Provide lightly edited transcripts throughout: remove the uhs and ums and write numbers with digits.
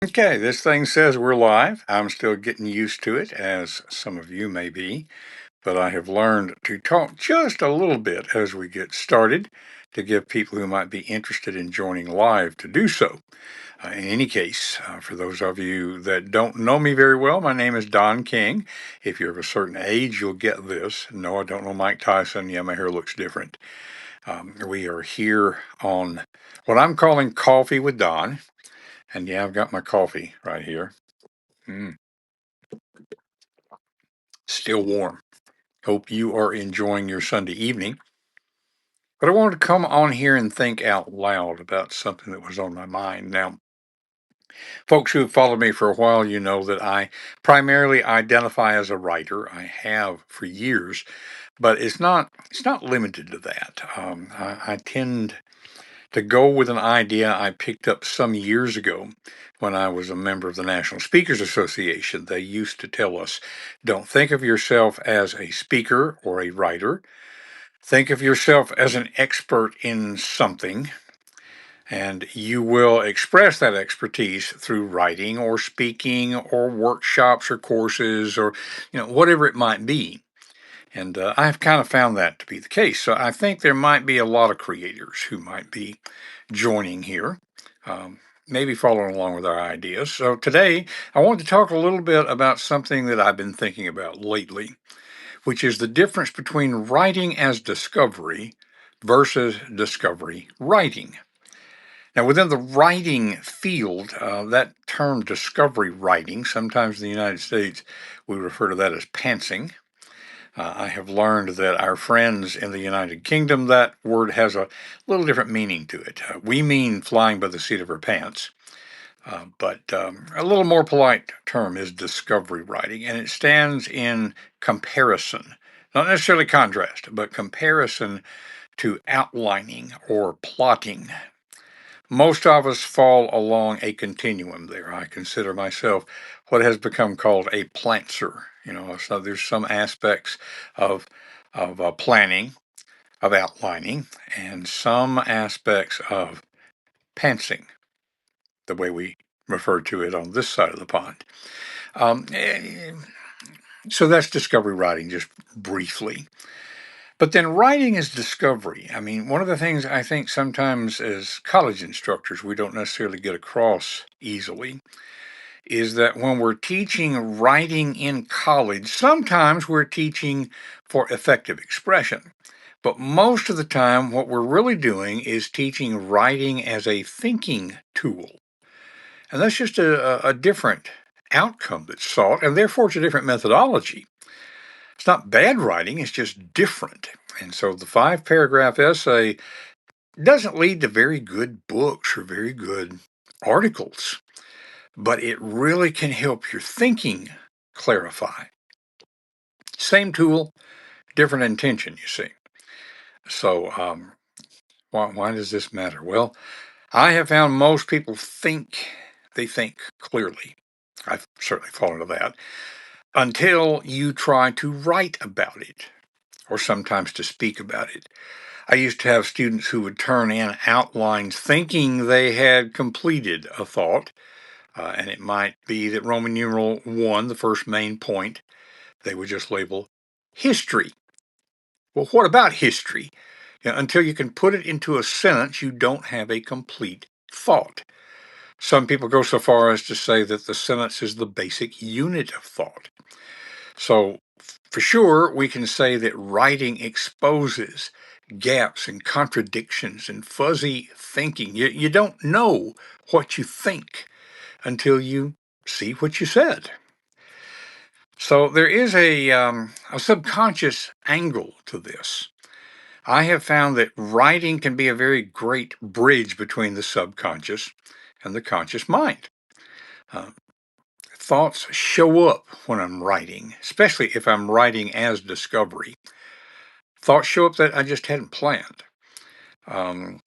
Okay, this thing says we're live. I'm still getting used to it, as some of you may be, but I have learned to talk just a little bit as we get started to give people who might be interested in joining live to do so. In any case, for those of you that don't know me very well, my name is Donn King. If you're of a certain age, you'll get this. No, I don't know Mike Tyson. Yeah, my hair looks different. We are here on what I'm calling Coffee with Don. And yeah, I've got my coffee right here. Mm, still warm. Hope you are enjoying your Sunday evening. But I wanted to come on here and think out loud about something that was on my mind. Now, folks who have followed me for a while, you know that I primarily identify as a writer. I have for years, but it's not limited to that. I tend to go with an idea I picked up some years ago when I was a member of the National Speakers Association. They used to tell us, don't think of yourself as a speaker or a writer. Think of yourself as an expert in something, and you will express that expertise through writing or speaking or workshops or courses or whatever it might be. And I've kind of found that to be the case. So I think there might be a lot of creators who might be joining here, maybe following along with our ideas. So today, I want to talk a little bit about something that I've been thinking about lately, which is the difference between writing as discovery versus discovery writing. Now, within the writing field, that term discovery writing, sometimes in the United States, we refer to that as pantsing. I have learned that our friends in the United Kingdom, that word has a little different meaning to it. We mean flying by the seat of our pants, but a little more polite term is discovery writing, and it stands in comparison, not necessarily contrast, but comparison to outlining or plotting. Most of us fall along a continuum there. I consider myself what has become called a plantser. So there's some aspects of planning, of outlining, and some aspects of pantsing, the way we refer to it on this side of the pond. Um, eh, so that's discovery writing, just briefly. But then writing is discovery. I mean, one of the things I think sometimes as college instructors we don't necessarily get across easily is that when we're teaching writing in college, sometimes we're teaching for effective expression. But most of the time, what we're really doing is teaching writing as a thinking tool. And that's just a different outcome that's sought, and therefore it's a different methodology. It's not bad writing, it's just different. And so the 5 paragraph essay doesn't lead to very good books or very good articles, but it really can help your thinking clarify. Same tool, different intention, you see. So, why does this matter? Well, I have found most people think clearly. I've certainly fallen into that until you try to write about it or sometimes to speak about it. I used to have students who would turn in outlines thinking they had completed a thought, and it might be that Roman numeral 1, the first main point, they would just label history. Well, what about history? Until you can put it into a sentence, you don't have a complete thought. Some people go so far as to say that the sentence is the basic unit of thought. So, for sure, we can say that writing exposes gaps and contradictions and fuzzy thinking. You don't know what you think until you see what you said. So, there is a subconscious angle to this. I have found that writing can be a very great bridge between the subconscious and the conscious mind. Uh, Thoughts show up when I'm writing, especially if I'm writing as discovery. Thoughts show up that I just hadn't planned. Um,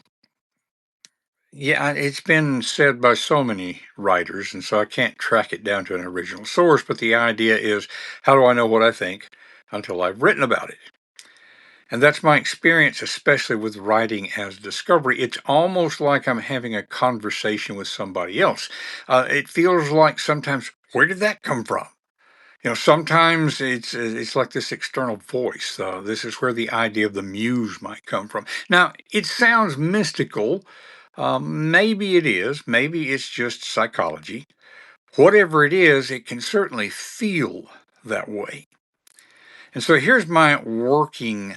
yeah, it's been said by so many writers, and so I can't track it down to an original source, but the idea is how do I know what I think until I've written about it? And that's my experience, especially with writing as discovery. It's almost like I'm having a conversation with somebody else. It feels like sometimes, where did that come from? Sometimes it's like this external voice. This is where the idea of the muse might come from. Now, it sounds mystical. Maybe it is. Maybe it's just psychology. Whatever it is, it can certainly feel that way. And so here's my working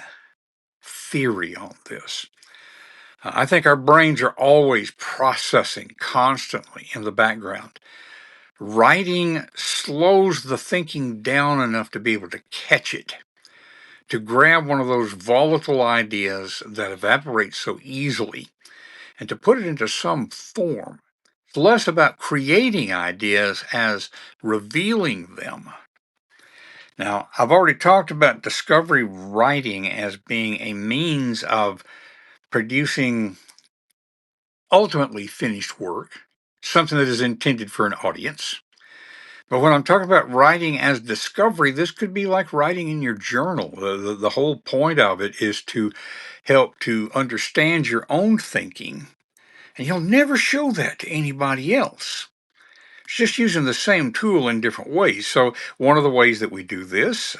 theory on this. I think our brains are always processing constantly in the background. Writing slows the thinking down enough to be able to catch it, to grab one of those volatile ideas that evaporate so easily, and to put it into some form. It's less about creating ideas as revealing them. Now, I've already talked about discovery writing as being a means of producing ultimately finished work, something that is intended for an audience. But when I'm talking about writing as discovery, this could be like writing in your journal. The whole point of it is to help to understand your own thinking, and you'll never show that to anybody else. It's just using the same tool in different ways. So, one of the ways that we do this,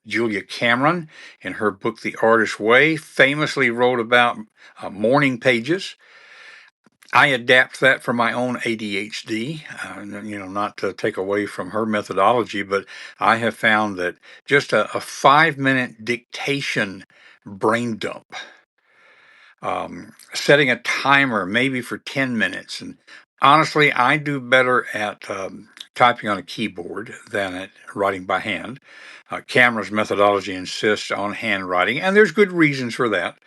Julia Cameron, in her book The Artist's Way, famously wrote about morning pages. I adapt that for my own ADHD, not to take away from her methodology, but I have found that just a 5 minute dictation brain dump, setting a timer maybe for 10 minutes. And honestly, I do better at typing on a keyboard than at writing by hand. Cameron's methodology insists on handwriting, and there's good reasons for that,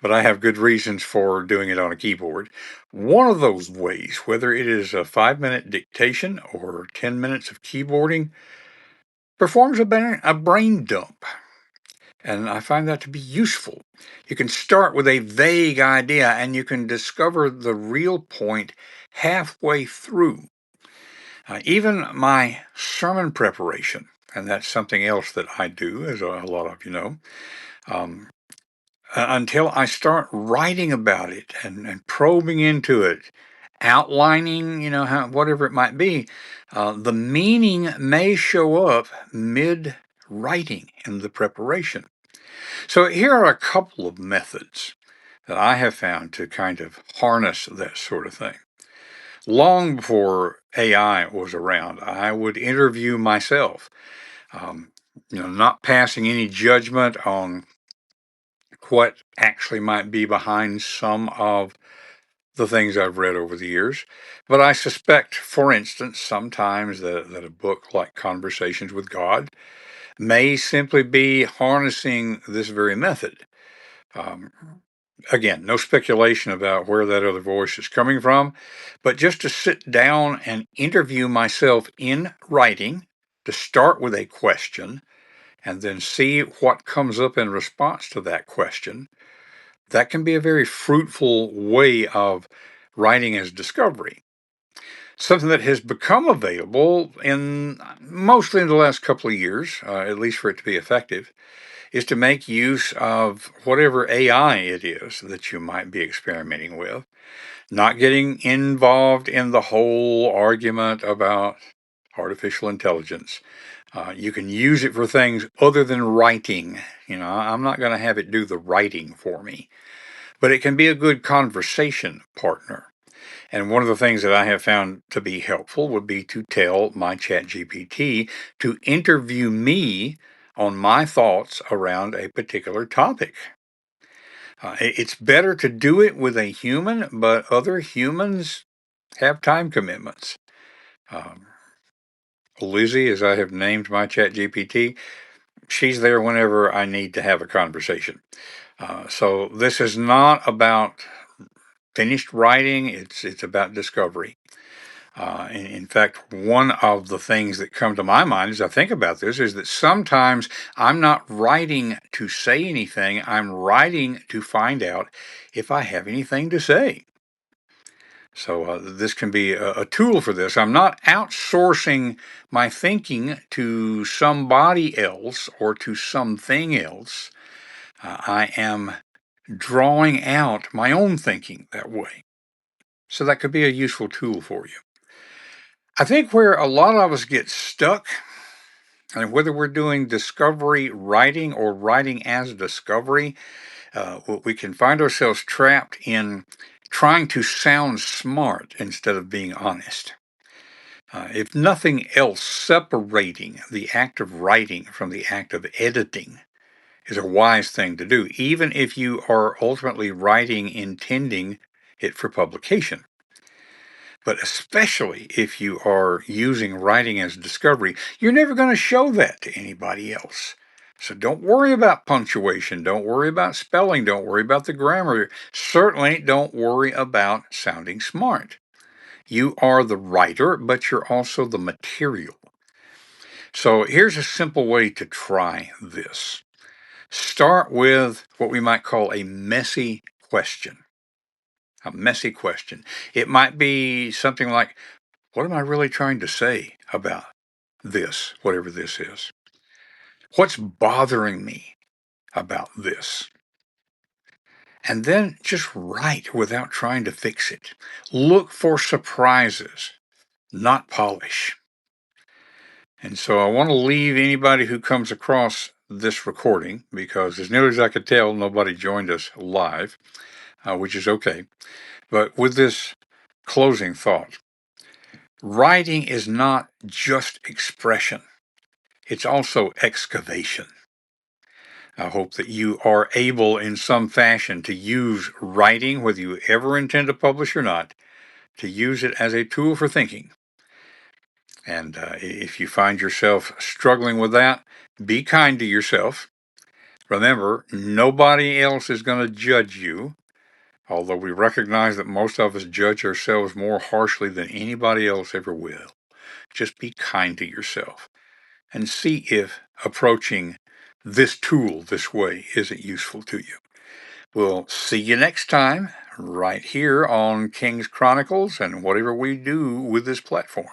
but I have good reasons for doing it on a keyboard. One of those ways, whether it is a 5 minute dictation or 10 minutes of keyboarding, performs a brain dump. And I find that to be useful. You can start with a vague idea and you can discover the real point halfway through. Even my sermon preparation, and that's something else that I do, as a lot of you know, um, until I start writing about it and probing into it, outlining, whatever it might be, the meaning may show up mid writing in the preparation. So here are a couple of methods that I have found to kind of harness that sort of thing. Long before AI was around, I would interview myself, um, not passing any judgment on what actually might be behind some of the things I've read over the years. But I suspect, for instance, sometimes that a book like Conversations with God may simply be harnessing this very method. Um, Again, no speculation about where that other voice is coming from, but just to sit down and interview myself in writing, to start with a question, and then see what comes up in response to that question. That can be a very fruitful way of writing as discovery. Something that has become available in mostly in the last couple of years, at least for it to be effective, is to make use of whatever AI it is that you might be experimenting with, not getting involved in the whole argument about artificial intelligence. You can use it for things other than writing. I'm not going to have it do the writing for me, but it can be a good conversation partner. And one of the things that I have found to be helpful would be to tell my chat GPT to interview me on my thoughts around a particular topic. It's better to do it with a human, but other humans have time commitments. Um, Lizzie, as I have named my chat GPT, she's there whenever I need to have a conversation. So this is not about finished writing, it's about discovery. In fact, one of the things that come to my mind as I think about this is that sometimes I'm not writing to say anything, I'm writing to find out if I have anything to say. So this can be a tool for this. I'm not outsourcing my thinking to somebody else or to something else. I am drawing out my own thinking that way. So that could be a useful tool for you. I think where a lot of us get stuck, and whether we're doing discovery writing or writing as discovery, we can find ourselves trapped in trying to sound smart instead of being honest. If nothing else, separating the act of writing from the act of editing is a wise thing to do, even if you are ultimately writing intending it for publication. But especially if you are using writing as discovery, you're never going to show that to anybody else. So don't worry about punctuation. Don't worry about spelling. Don't worry about the grammar. Certainly don't worry about sounding smart. You are the writer, but you're also the material. So here's a simple way to try this. Start with what we might call a messy question. A messy question. It might be something like, what am I really trying to say about this, whatever this is? What's bothering me about this? And then just write without trying to fix it. Look for surprises, not polish. And so I want to leave anybody who comes across this recording, because as near as I could tell, nobody joined us live, which is okay. But with this closing thought, writing is not just expression, it's also excavation. I hope that you are able in some fashion to use writing, whether you ever intend to publish or not, to use it as a tool for thinking. And if you find yourself struggling with that, be kind to yourself. Remember, nobody else is going to judge you, although we recognize that most of us judge ourselves more harshly than anybody else ever will. Just be kind to yourself and see if approaching this tool this way isn't useful to you. We'll see you next time, right here on King's Chronicles and whatever we do with this platform.